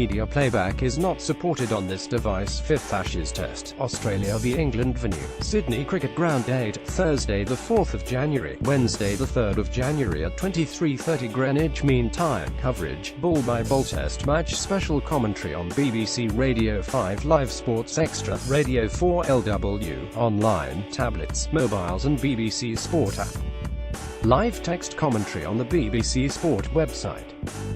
media playback is not supported on this device. 5th Ashes Test, Australia v England venue, Sydney Cricket Ground. Date, Thursday the 4th of January, Wednesday the 3rd of January at 23:30 Greenwich Mean Time. Coverage, ball-by-ball test match. Special commentary on BBC Radio 5 Live Sports Extra, Radio 4 LW, online, tablets, mobiles and BBC Sport app. Live text commentary on the BBC Sport website.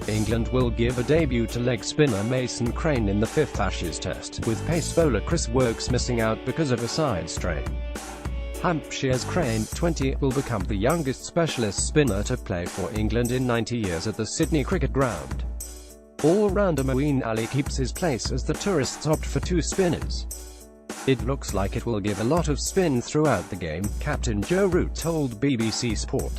England will give a debut to leg spinner Mason Crane in the 5th Ashes Test, with pace bowler Chris Woakes missing out because of a side strain. Hampshire's Crane, 20, will become the youngest specialist spinner to play for England in 90 years at the Sydney Cricket Ground. All-rounder Moeen Ali keeps his place as the tourists opt for 2 spinners. It looks like it will give a lot of spin throughout the game, Captain Joe Root told BBC Sport.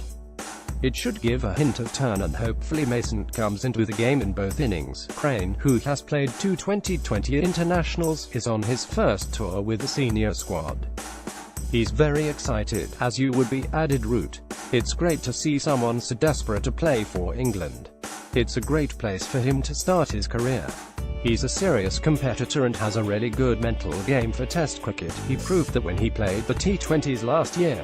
It should give a hint of turn and hopefully Mason comes into the game in both innings. Crane, who has played 2 2020 internationals, is on his first tour with the senior squad. He's very excited, as you would be, added Root. It's great to see someone so desperate to play for England. It's a great place for him to start his career. He's a serious competitor and has a really good mental game for Test cricket. He proved that when he played the T20s last year.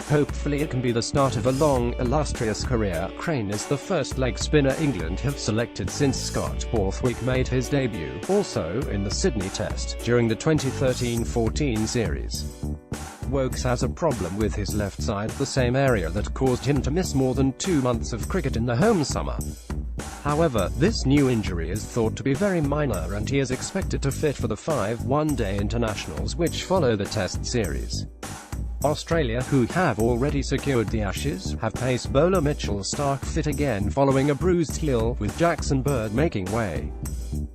Hopefully it can be the start of a long, illustrious career. Crane is the first leg spinner England have selected since Scott Borthwick made his debut, also in the Sydney Test, during the 2013-14 series. Woakes has a problem with his left side, the same area that caused him to miss more than 2 months of cricket in the home summer. However, this new injury is thought to be very minor and he is expected to fit for the 5 one-day internationals which follow the Test series. Australia, who have already secured the Ashes, have pace bowler Mitchell Starc fit again following a bruised heel, with Jackson Bird making way.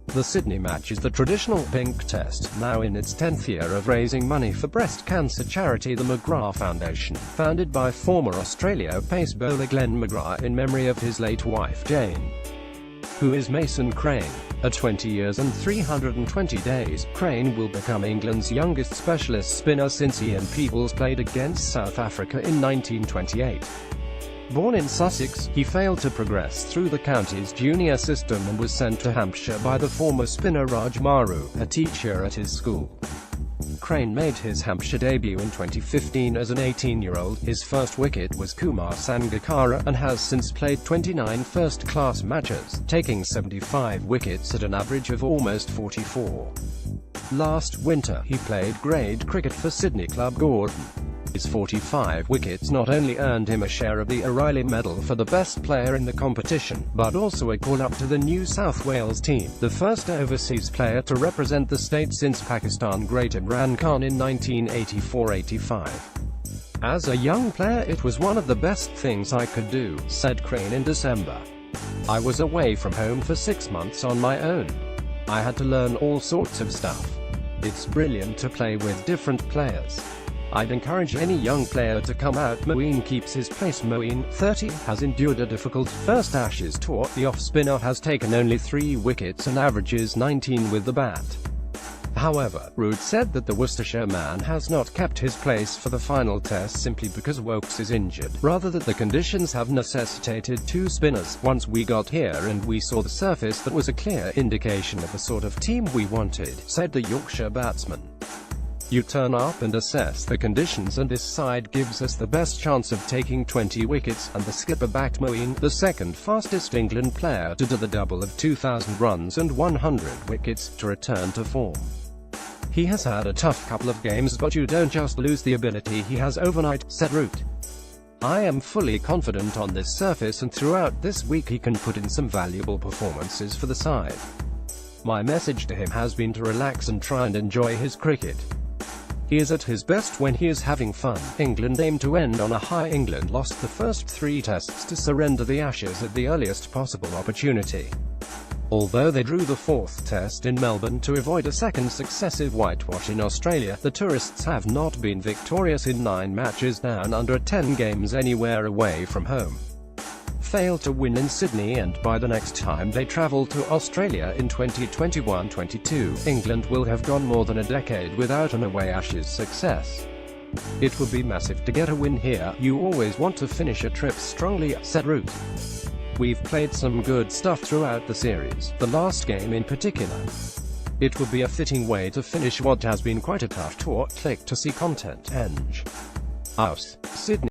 The Sydney match is the traditional pink test, now in its 10th year of raising money for breast cancer charity the McGrath Foundation, founded by former Australia pace bowler Glenn McGrath in memory of his late wife Jane. Who is Mason Crane? At 20 years and 320 days, Crane will become England's youngest specialist spinner since Ian Peebles played against South Africa in 1928. Born in Sussex, he failed to progress through the county's junior system and was sent to Hampshire by the former spinner Raj Maru, a teacher at his school. Crane made his Hampshire debut in 2015 as an 18-year-old. His first wicket was Kumar Sangakkara, and has since played 29 first-class matches, taking 75 wickets at an average of almost 44. Last winter, he played grade cricket for Sydney club Gordon. His 45 wickets not only earned him a share of the O'Reilly Medal for the best player in the competition, but also a call-up to the New South Wales team, the first overseas player to represent the state since Pakistan great Imran Khan in 1984-85. As a young player, it was one of the best things I could do, said Crane in December. I was away from home for 6 months on my own. I had to learn all sorts of stuff. It's brilliant to play with different players. I'd encourage any young player to come out. Moeen keeps his place. Moeen, 30, has endured a difficult first Ashes tour. The off-spinner has taken only 3 wickets and averages 19 with the bat. However, Root said that the Worcestershire man has not kept his place for the final test simply because Woakes is injured, rather that the conditions have necessitated 2 spinners. Once we got here and we saw the surface, that was a clear indication of the sort of team we wanted, said the Yorkshire batsman. You turn up and assess the conditions and this side gives us the best chance of taking 20 wickets, and the skipper backed Moeen, the second fastest England player to do the double of 2,000 runs and 100 wickets, to return to form. He has had a tough couple of games, but you don't just lose the ability he has overnight, said Root. I am fully confident on this surface and throughout this week he can put in some valuable performances for the side. My message to him has been to relax and try and enjoy his cricket. He is at his best when he is having fun. England aim to end on a high. England lost the first 3 tests to surrender the Ashes at the earliest possible opportunity. Although they drew the 4th test in Melbourne to avoid a second successive whitewash in Australia, the tourists have not been victorious in 9 matches down under 10 games anywhere away from home. Failed to win in Sydney, and by the next time they travel to Australia in 2021-22, England will have gone more than a decade without an away Ashes success. It would be massive to get a win here. You always want to finish a trip strongly, said Root. We've played some good stuff throughout the series, the last game in particular. It would be a fitting way to finish what has been quite a tough tour. Click to see content. Eng. Aus. Sydney.